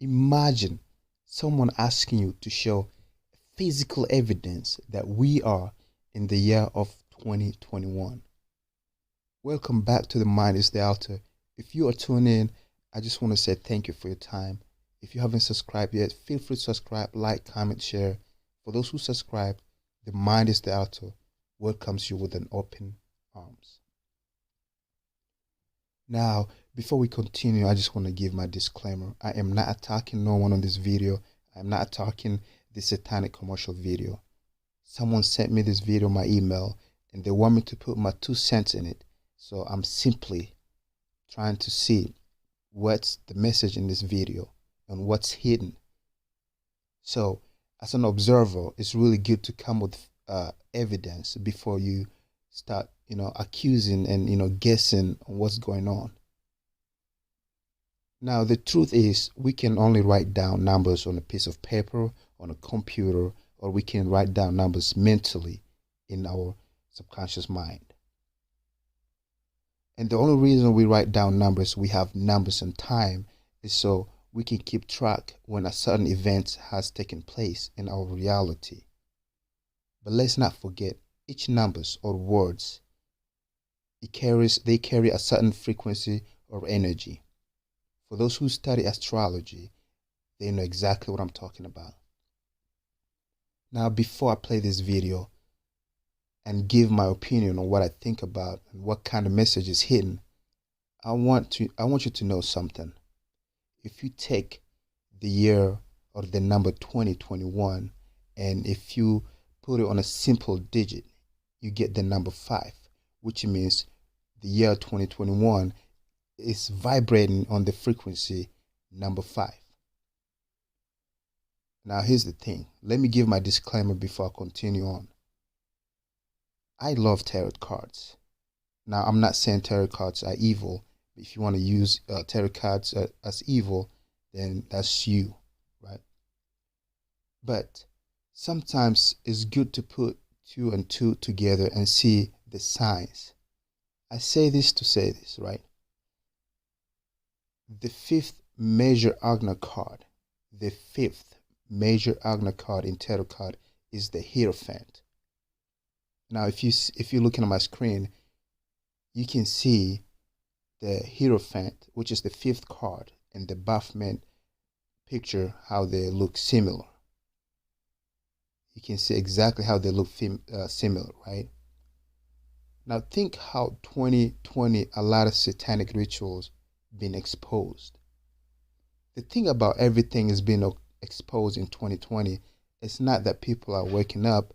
Imagine someone asking you to show physical evidence that we are in the year of 2021. Welcome back to The Mind is the Altar. If you are tuning in, I just want to say thank you for your time. If you haven't subscribed yet, feel free to subscribe, like, comment, share. For those who subscribe, The Mind is the Altar welcomes you with an open arms. Now, before we continue, I just want to give my disclaimer. I am not attacking no one on this video. I'm not attacking the Satanic commercial video. Someone sent me this video, my email, and they want me to put my 2 cents in it. So I'm simply trying to see what's the message in this video and what's hidden. So as an observer, it's really good to come with evidence before you start, accusing and, guessing on what's going on. Now, the truth is we can only write down numbers on a piece of paper, on a computer, or we can write down numbers mentally in our subconscious mind. And the only reason we write down numbers, we have numbers and time, is so we can keep track when a certain event has taken place in our reality. But let's not forget, each numbers or words, they carry a certain frequency or energy. For those who study astrology, they know exactly what I'm talking about. Now, before I play this video and give my opinion on what I think about and what kind of message is hidden, I want you to know something. If you take the year or the number 2021 and if you put it on a simple digit, you get the number 5, which means the year 2021 is vibrating on the frequency number 5. Now, here's the thing. Let me give my disclaimer before I continue on. I love tarot cards. Now, I'm not saying tarot cards are evil. If you want to use tarot cards as evil, then that's you, right? But sometimes it's good to put 2 and 2 together and see the signs. I say this to say this, right? The 5th major Agna card, the 5th major Agna card in tarot card is the Hierophant. Now, if you're looking at my screen, you can see the Hierophant, which is the 5th card, and the Baphomet picture, how they look similar. You can see exactly how they look similar, right? Now, think how 2020, a lot of satanic rituals been exposed. The thing about everything is being exposed in 2020, it's not that people are waking up,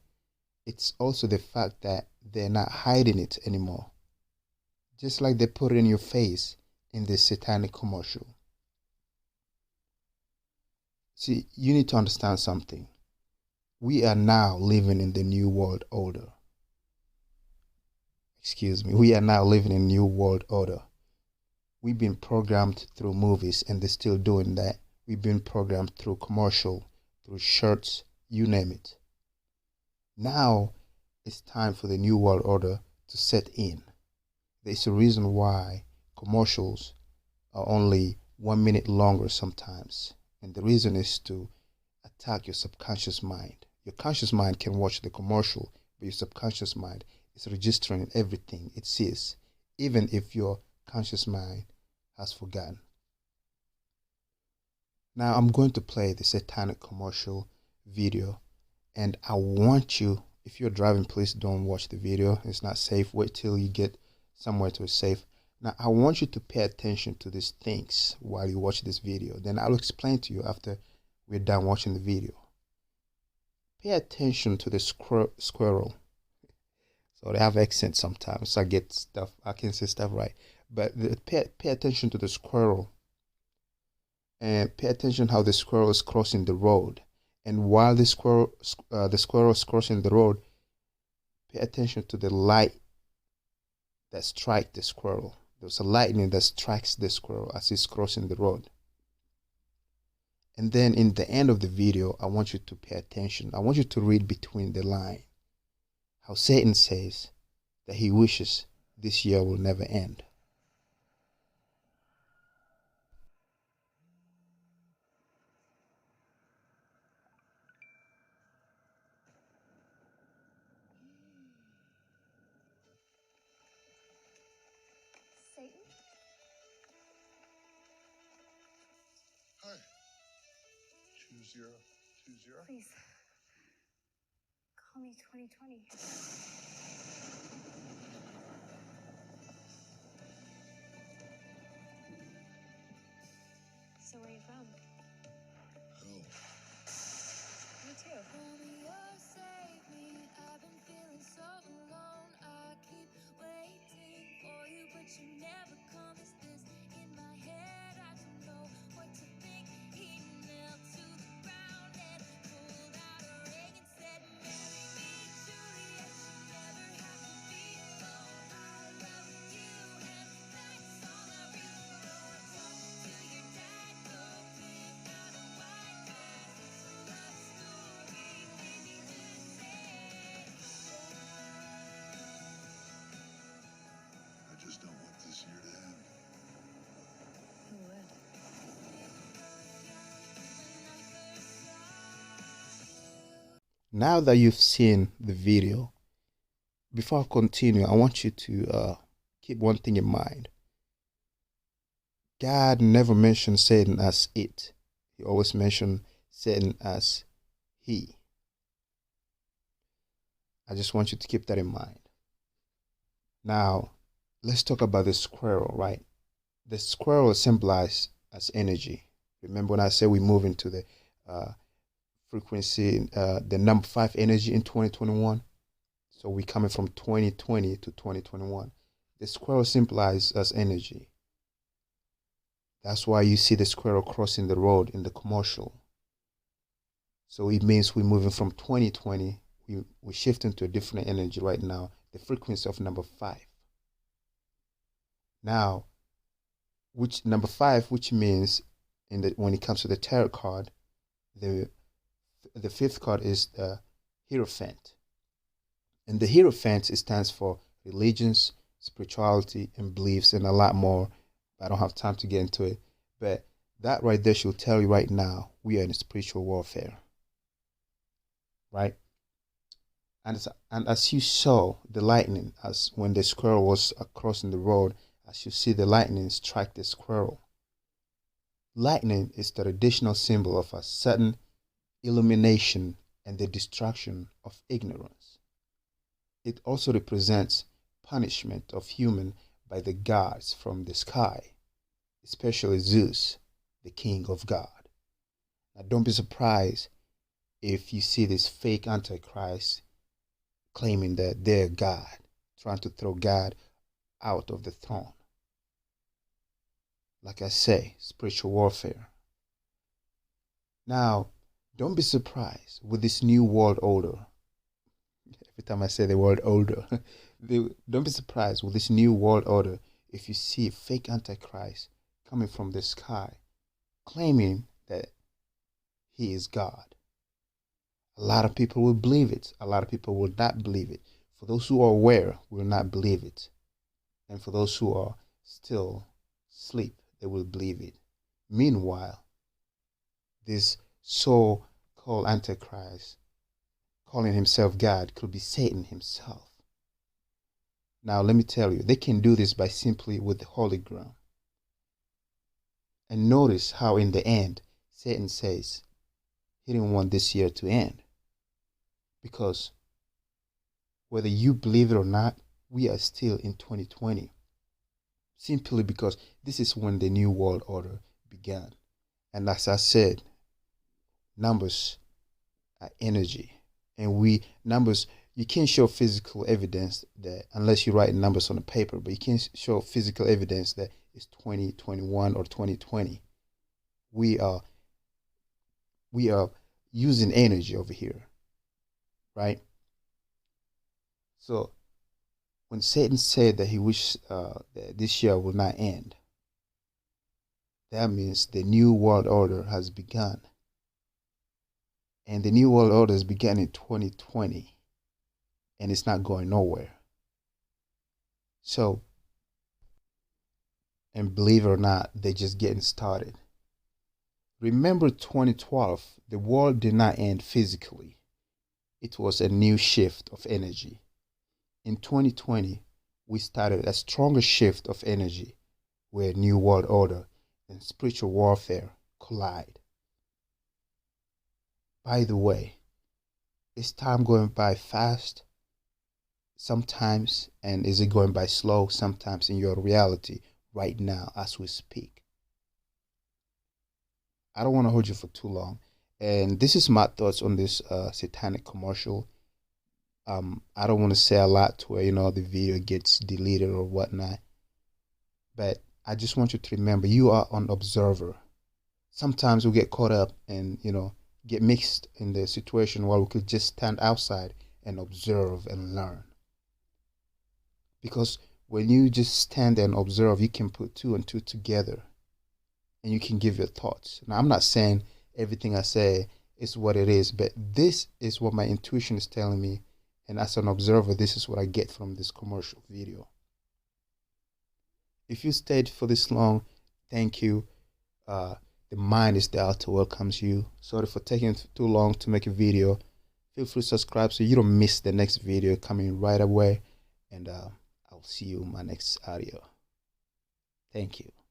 it's also the fact that they're not hiding it anymore. Just like they put it in your face in the Satanic commercial. See, you need to understand something. We are now living in the new world order. We are now living in new world order. We've been programmed through movies and they're still doing that. We've been programmed through commercial, through shirts, you name it. Now it's time for the new world order to set in. There's a reason why commercials are only 1 minute longer sometimes. And the reason is to attack your subconscious mind. Your conscious mind can watch the commercial, but your subconscious mind is registering everything it sees, even if your conscious mind has forgotten. Now I'm going to play the Satanic commercial video, and I want you, if you're driving, please don't watch the video. It's not safe. Wait till you get somewhere to safe. Now I want you to pay attention to these things while you watch this video. Then I'll explain to you after we're done watching the video. Pay attention to the squirrel. So they have accent sometimes, so I can say stuff right. But pay attention to the squirrel. And pay attention how the squirrel is crossing the road. And while the squirrel is crossing the road, pay attention to the light that strikes the squirrel. There's a lightning that strikes the squirrel as it's crossing the road. And then in the end of the video, I want you to pay attention. I want you to read between the lines how Satan says that he wishes this year will never end. Please. Call me 2020. So where are you from? Hell. Me too. Save me. I've been feeling so alone. I keep waiting for you, but you never come. Is this in my head? I don't know what to think. He knelt to the ground and pulled out a ring and said, "Marry me, Juliet. You never have to be alone. I love you, and that's all I really know." I talked to your dad, go pick out a white dress. It's a love story. Maybe just say I just don't want this year to end. who would? Now that you've seen the video, before I continue, I want you to keep one thing in mind. God never mentioned Satan as it. He always mentioned Satan as he. I just want you to keep that in mind. Now, let's talk about the squirrel, right? The squirrel is symbolized as energy. Remember when I said we move into the frequency, the number 5 energy in 2021? So we're coming from 2020 to 2021. The squirrel symbolizes as energy. That's why you see the squirrel crossing the road in the commercial. So it means we're moving from 2020, we're shifting to a different energy right now, the frequency of number 5. Now, which number 5, which means when it comes to the tarot card, the 5th card is the Hierophant. And the Hierophant, it stands for religions, spirituality, and beliefs, and a lot more. I don't have time to get into it. But that right there should tell you right now, we are in spiritual warfare. Right? And as you saw the lightning, as when the squirrel was crossing the road, as you see the lightning strike the squirrel. Lightning is the traditional symbol of a sudden illumination and the destruction of ignorance. It also represents punishment of human by the gods from the sky, especially Zeus, the king of God. Now don't be surprised if you see this fake antichrist claiming that they're God, trying to throw God out of the throne. Like I say, spiritual warfare. Now, don't be surprised with this new world order. Every time I say the word order, don't be surprised with this new world order if you see a fake antichrist coming from the sky claiming that he is God. A lot of people will believe it. A lot of people will not believe it. For those who are aware, will not believe it. And for those who are still asleep, they will believe it. Meanwhile, this so-called Antichrist, calling himself God, could be Satan himself. Now, let me tell you, they can do this by simply with the hologram. And notice how in the end, Satan says he didn't want this year to end. Because whether you believe it or not, we are still in 2020. Simply because this is when the New World Order began. And as I said, numbers are energy. And numbers, you can't show physical evidence that, unless you write numbers on a paper, but you can't show physical evidence that it's 2021 or 2020. We are using energy over here, right? So when Satan said that he wished that this year will not end, that means the New World Order has begun. And the New World Order has begun in 2020. And it's not going nowhere. So, and believe it or not, they're just getting started. Remember 2012, the world did not end physically. It was a new shift of energy. In 2020, we started a stronger shift of energy where New World Order and spiritual warfare collide. By the way, is time going by fast sometimes, and is it going by slow sometimes in your reality right now as we speak? I don't want to hold you for too long. And this is my thoughts on this satanic commercial. I don't want to say a lot to where the video gets deleted or whatnot, but I just want you to remember you are an observer. Sometimes we get caught up and get mixed in the situation while we could just stand outside and observe and learn. Because when you just stand and observe, you can put two and two together and you can give your thoughts. Now, I'm not saying everything I say is what it is, but this is what my intuition is telling me. And as an observer, this is what I get from this commercial video. If you stayed for this long, thank you. The mind is there to welcome you. Sorry for taking too long to make a video. Feel free to subscribe so you don't miss the next video coming right away. And I'll see you in my next audio. Thank you.